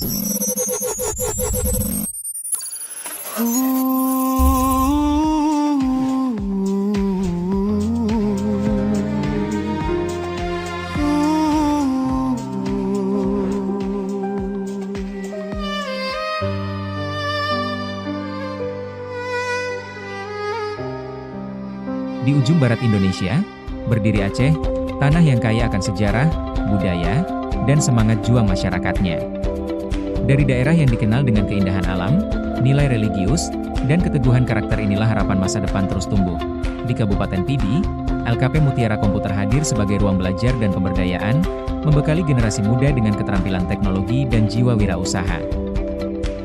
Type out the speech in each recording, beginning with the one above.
Di ujung barat Indonesia, berdiri Aceh, tanah yang kaya akan sejarah, budaya, dan semangat juang masyarakatnya. Dari daerah yang dikenal dengan keindahan alam, nilai religius, dan keteguhan karakter inilah harapan masa depan terus tumbuh. Di Kabupaten Pidi, LKP Mutiara Komputer hadir sebagai ruang belajar dan pemberdayaan, membekali generasi muda dengan keterampilan teknologi dan jiwa wirausaha.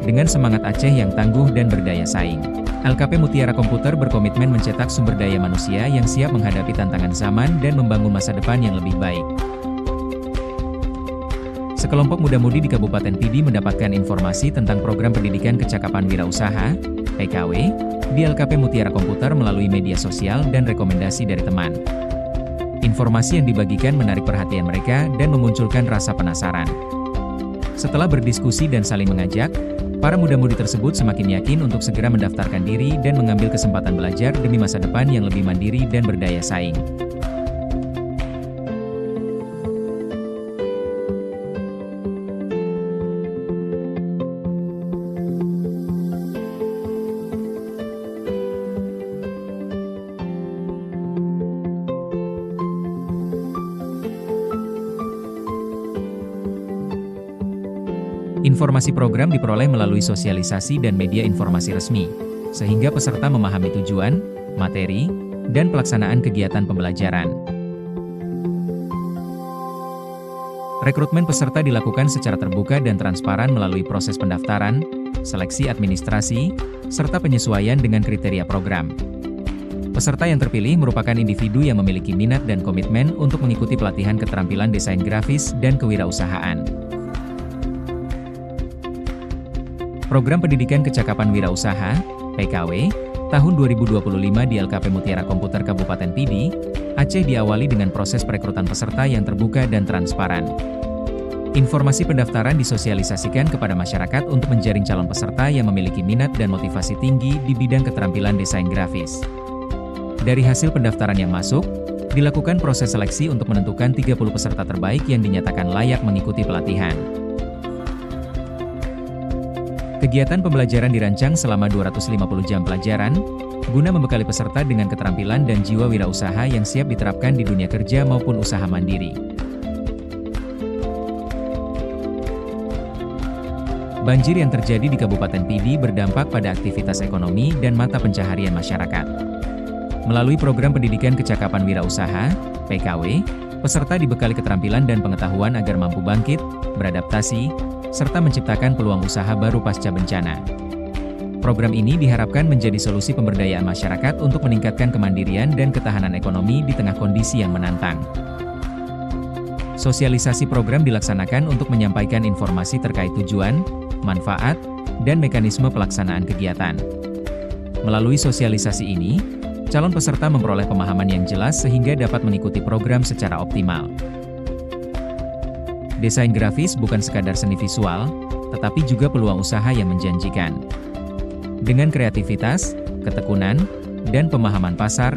Dengan semangat Aceh yang tangguh dan berdaya saing, LKP Mutiara Komputer berkomitmen mencetak sumber daya manusia yang siap menghadapi tantangan zaman dan membangun masa depan yang lebih baik. Sekelompok muda-mudi di Kabupaten Pidi mendapatkan informasi tentang program pendidikan kecakapan wirausaha, PKW, di LKP Mutiara Komputer melalui media sosial dan rekomendasi dari teman. Informasi yang dibagikan menarik perhatian mereka dan memunculkan rasa penasaran. Setelah berdiskusi dan saling mengajak, para muda-mudi tersebut semakin yakin untuk segera mendaftarkan diri dan mengambil kesempatan belajar demi masa depan yang lebih mandiri dan berdaya saing. Informasi program diperoleh melalui sosialisasi dan media informasi resmi, sehingga peserta memahami tujuan, materi, dan pelaksanaan kegiatan pembelajaran. Rekrutmen peserta dilakukan secara terbuka dan transparan melalui proses pendaftaran, seleksi administrasi, serta penyesuaian dengan kriteria program. Peserta yang terpilih merupakan individu yang memiliki minat dan komitmen untuk mengikuti pelatihan keterampilan desain grafis dan kewirausahaan. Program Pendidikan Kecakapan Wirausaha, PKW, tahun 2025 di LKP Mutiara Komputer Kabupaten Pidi, Aceh diawali dengan proses perekrutan peserta yang terbuka dan transparan. Informasi pendaftaran disosialisasikan kepada masyarakat untuk menjaring calon peserta yang memiliki minat dan motivasi tinggi di bidang keterampilan desain grafis. Dari hasil pendaftaran yang masuk, dilakukan proses seleksi untuk menentukan 30 peserta terbaik yang dinyatakan layak mengikuti pelatihan. Kegiatan pembelajaran dirancang selama 250 jam pelajaran, guna membekali peserta dengan keterampilan dan jiwa wirausaha yang siap diterapkan di dunia kerja maupun usaha mandiri. Banjir yang terjadi di Kabupaten Pidi berdampak pada aktivitas ekonomi dan mata pencaharian masyarakat. Melalui program pendidikan kecakapan wirausaha, PKW, peserta dibekali keterampilan dan pengetahuan agar mampu bangkit, beradaptasi, serta menciptakan peluang usaha baru pasca bencana. Program ini diharapkan menjadi solusi pemberdayaan masyarakat untuk meningkatkan kemandirian dan ketahanan ekonomi di tengah kondisi yang menantang. Sosialisasi program dilaksanakan untuk menyampaikan informasi terkait tujuan, manfaat, dan mekanisme pelaksanaan kegiatan. Melalui sosialisasi ini, calon peserta memperoleh pemahaman yang jelas sehingga dapat mengikuti program secara optimal. Desain grafis bukan sekadar seni visual, tetapi juga peluang usaha yang menjanjikan. Dengan kreativitas, ketekunan, dan pemahaman pasar,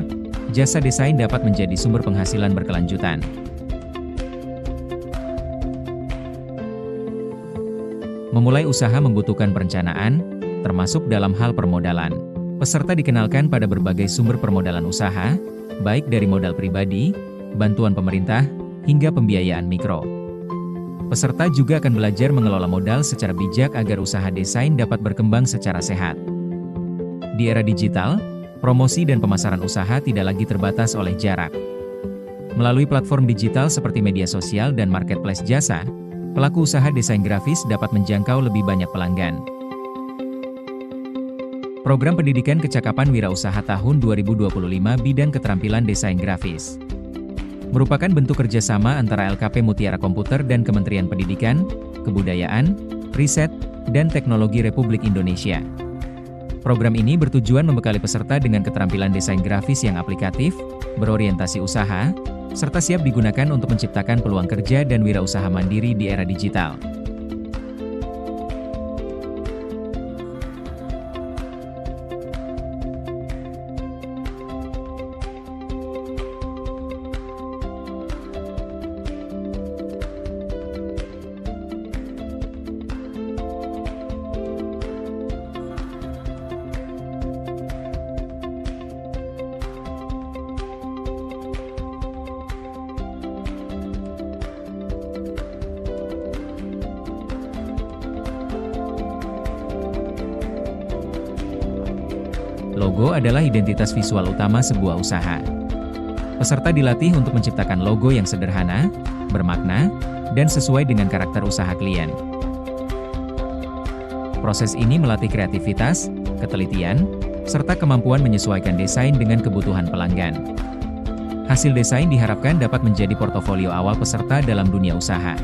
jasa desain dapat menjadi sumber penghasilan berkelanjutan. Memulai usaha membutuhkan perencanaan, termasuk dalam hal permodalan. Peserta dikenalkan pada berbagai sumber permodalan usaha, baik dari modal pribadi, bantuan pemerintah, hingga pembiayaan mikro. Peserta juga akan belajar mengelola modal secara bijak agar usaha desain dapat berkembang secara sehat. Di era digital, promosi dan pemasaran usaha tidak lagi terbatas oleh jarak. Melalui platform digital seperti media sosial dan marketplace jasa, pelaku usaha desain grafis dapat menjangkau lebih banyak pelanggan. Program Pendidikan Kecakapan Wirausaha tahun 2025 bidang keterampilan desain grafis merupakan bentuk kerjasama antara LKP Mutiara Komputer dan Kementerian Pendidikan, Kebudayaan, Riset, dan Teknologi Republik Indonesia. Program ini bertujuan membekali peserta dengan keterampilan desain grafis yang aplikatif, berorientasi usaha, serta siap digunakan untuk menciptakan peluang kerja dan wirausaha mandiri di era digital. Logo adalah identitas visual utama sebuah usaha. Peserta dilatih untuk menciptakan logo yang sederhana, bermakna, dan sesuai dengan karakter usaha klien. Proses ini melatih kreativitas, ketelitian, serta kemampuan menyesuaikan desain dengan kebutuhan pelanggan. Hasil desain diharapkan dapat menjadi portofolio awal peserta dalam dunia usaha.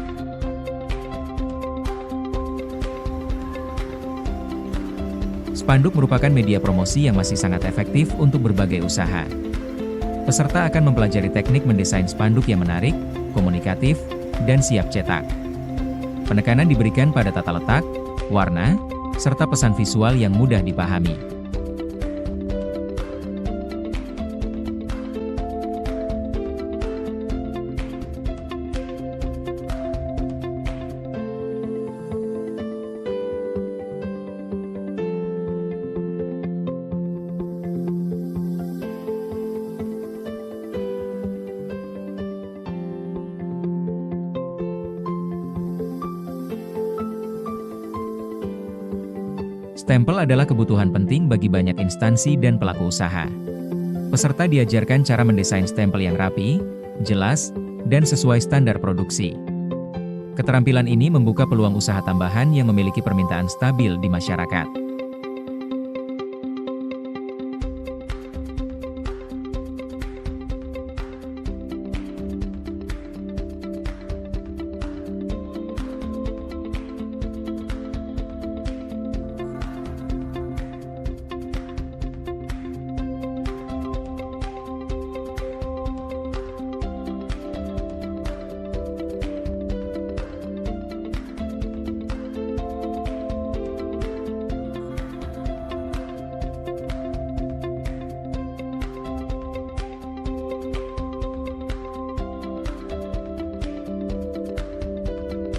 Spanduk merupakan media promosi yang masih sangat efektif untuk berbagai usaha. Peserta akan mempelajari teknik mendesain spanduk yang menarik, komunikatif, dan siap cetak. Penekanan diberikan pada tata letak, warna, serta pesan visual yang mudah dipahami. Stempel adalah kebutuhan penting bagi banyak instansi dan pelaku usaha. Peserta diajarkan cara mendesain stempel yang rapi, jelas, dan sesuai standar produksi. Keterampilan ini membuka peluang usaha tambahan yang memiliki permintaan stabil di masyarakat.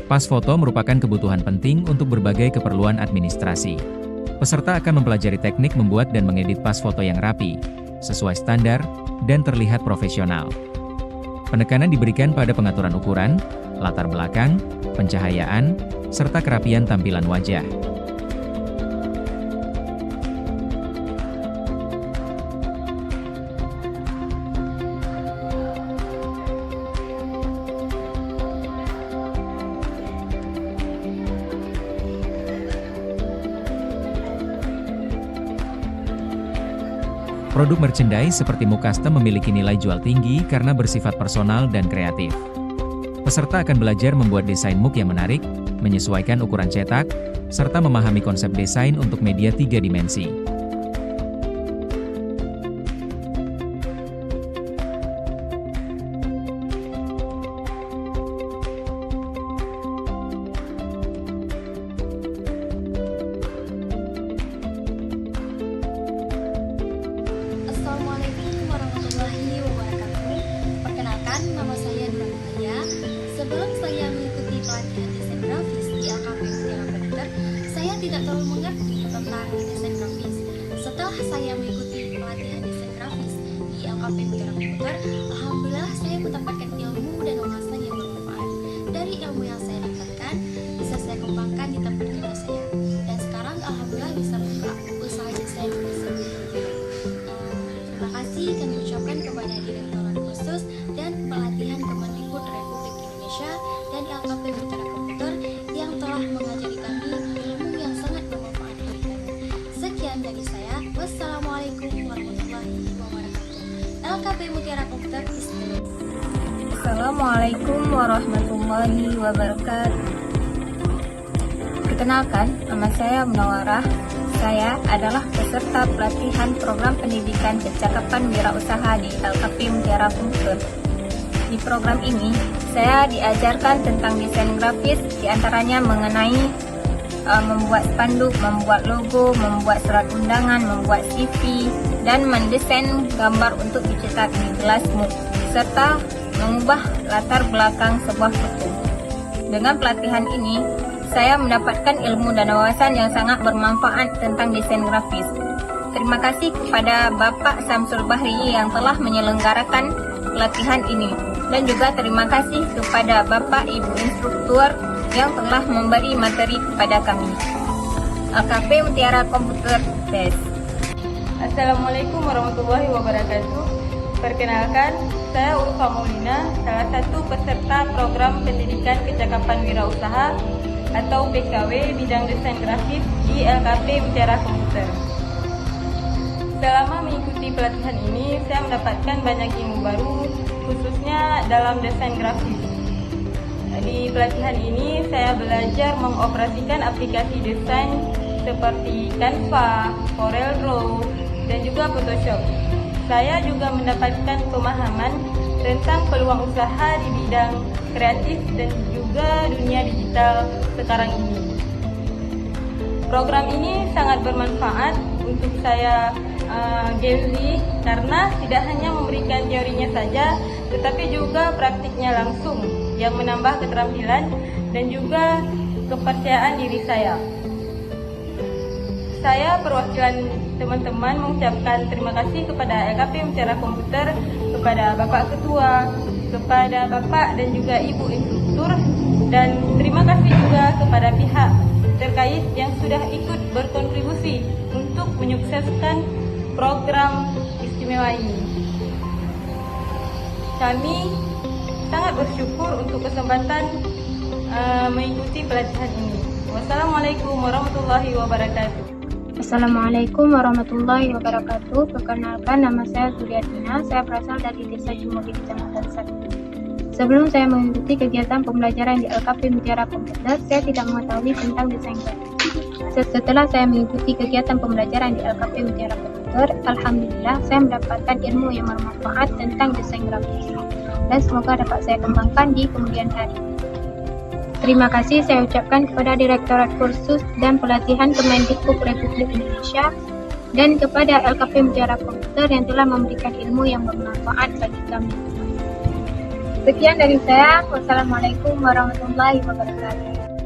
Pas foto merupakan kebutuhan penting untuk berbagai keperluan administrasi. Peserta akan mempelajari teknik membuat dan mengedit pas foto yang rapi, sesuai standar, dan terlihat profesional. Penekanan diberikan pada pengaturan ukuran, latar belakang, pencahayaan, serta kerapian tampilan wajah. Produk merchandise seperti mug custom memiliki nilai jual tinggi karena bersifat personal dan kreatif. Peserta akan belajar membuat desain mug yang menarik, menyesuaikan ukuran cetak, serta memahami konsep desain untuk media 3 dimensi. Assalamualaikum warahmatullahi wabarakatuh. Perkenalkan, nama saya Nura Nurhaya. Sebelum saya mengikuti pelatihan desain grafis di LKP Mutiara Komputer, saya tidak terlalu mengerti tentang desain grafis. Setelah saya mengikuti pelatihan desain grafis di LKP Mutiara Komputer, alhamdulillah saya mendapatkan ilmu dan wawasan yang bermanfaat. Dari ilmu yang saya dapatkan, bisa saya kembangkan di tempat kerja saya. Dan sekarang alhamdulillah bisa buka usaha desain sendiri. Terima kasih kami ucapkan kepada Direktorat Khusus dan Pelatihan Kemendikbud Republik Indonesia dan LKP Mutiara Komputer yang telah mengajari kami ilmu yang sangat bermanfaat bagi kami. Sekian dari saya. Wassalamualaikum warahmatullahi wabarakatuh. LKP Mutiara Komputer Istimewa. Assalamualaikum warahmatullahi wabarakatuh. Perkenalkan, nama saya Munawarah. Saya adalah peserta pelatihan program pendidikan kecakapan wirausaha di LKP Mutiara Komputer. Di program ini, saya diajarkan tentang desain grafis, diantaranya mengenai membuat spanduk, membuat logo, membuat surat undangan, membuat CV, dan mendesain gambar untuk dicetak di gelas mug, serta mengubah latar belakang sebuah foto. Dengan pelatihan ini, saya mendapatkan ilmu dan wawasan yang sangat bermanfaat tentang desain grafis. Terima kasih kepada Bapak Samsul Bahri yang telah menyelenggarakan pelatihan ini. Dan juga terima kasih kepada Bapak Ibu Instruktur yang telah memberi materi kepada kami. LKP Mutiara Komputer Tes. Assalamualaikum warahmatullahi wabarakatuh. Perkenalkan, saya Ulfa Maulina, salah satu peserta program pendidikan kecakapan wirausaha atau PKW bidang desain grafis di LKP Mutiara Komputer. Selama mengikuti pelatihan ini, saya mendapatkan banyak ilmu baru, khususnya dalam desain grafis. Di pelatihan ini, saya belajar mengoperasikan aplikasi desain seperti Canva, CorelDRAW, dan juga Photoshop. Saya juga mendapatkan pemahaman tentang peluang usaha di bidang kreatif dan juga dunia digital sekarang ini. Program ini sangat bermanfaat untuk saya Gen Z karena tidak hanya memberikan teorinya saja, tetapi juga praktiknya langsung yang menambah keterampilan dan juga kepercayaan diri saya. Saya perwakilan teman-teman mengucapkan terima kasih kepada LKP Mutiara Komputer, kepada Bapak Ketua, kepada Bapak dan juga Ibu Instruktur, dan terima kasih juga kepada pihak terkait yang sudah ikut berkontribusi untuk menyukseskan program istimewa ini. Kami sangat bersyukur untuk kesempatan mengikuti pelatihan ini. Wassalamualaikum warahmatullahi wabarakatuh. Assalamualaikum warahmatullahi wabarakatuh. Perkenalkan, nama saya Zuriatina. Saya berasal dari Desa Jumudi, Kecamatan Sakti. Sebelum saya mengikuti kegiatan pembelajaran di LKP Mutiara Komputer, saya tidak mengetahui tentang desain grafis. Setelah saya mengikuti kegiatan pembelajaran di LKP Mutiara Komputer, alhamdulillah saya mendapatkan ilmu yang bermanfaat tentang desain grafis, dan semoga dapat saya kembangkan di kemudian hari. Terima kasih saya ucapkan kepada Direktorat Kursus dan Pelatihan Kemendikbud Republik Indonesia dan kepada LKP Mutiara Komputer yang telah memberikan ilmu yang bermanfaat bagi kami. Sekian dari saya. Wassalamualaikum warahmatullahi wabarakatuh.